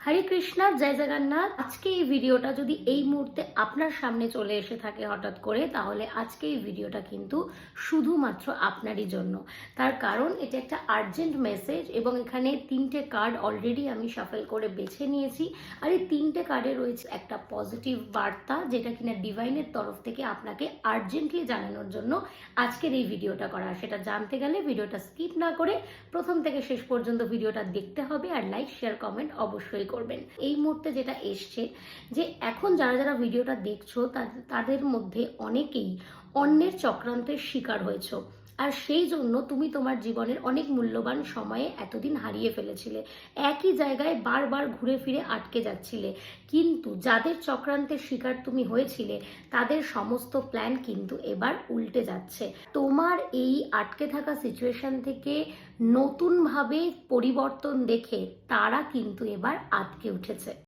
হরে কৃষ্ণা, জয় জগন্নাথ। আজকে এই ভিডিওটা যদি এই মুহূর্তে আপনার সামনে চলে এসে থাকে হঠাৎ করে, তাহলে আজকে এই ভিডিওটা কিন্তু শুধুমাত্র আপনারই জন্য। তার কারণ এটা একটা আর্জেন্ট মেসেজ এবং এখানে 3টে কার্ড অলরেডি আমি শাফেল করে বেছে নিয়েছি। আর এই 3টে কার্ডে রয়েছে একটা পজিটিভ বার্তা, যেটা কিনা ডিভাইনের তরফ থেকে আপনাকে আর্জেন্টলি জানানোর জন্য আজকের এই ভিডিওটা করা। সেটা জানতে গেলে ভিডিওটা স্কিপ না করে প্রথম থেকে শেষ পর্যন্ত ভিডিওটা দেখতে হবে, আর লাইক শেয়ার কমেন্ট অবশ্যই করবেন। এই মুহূর্তে যেটা এসছে যে এখন যারা যারা ভিডিওটা দেখছো তাদের মধ্যে অনেকেই অন্যের চক্রান্তের শিকার হয়েছো, আর সেই জন্য তুমি তোমার জীবনের অনেক মূল্যবান সময়ে এতদিন হারিয়ে ফেলেছিলে। একই জায়গায় বারবার ঘুরে ফিরে আটকে যাচ্ছিলে, কিন্তু যাদের চক্রান্তের শিকার তুমি হয়েছিলে তাদের সমস্ত প্ল্যান কিন্তু এবার উল্টে যাচ্ছে। তোমার এই আটকে থাকা সিচুয়েশন থেকে নতুনভাবে পরিবর্তন দেখে তারা কিন্তু এবার আটকে উঠেছে।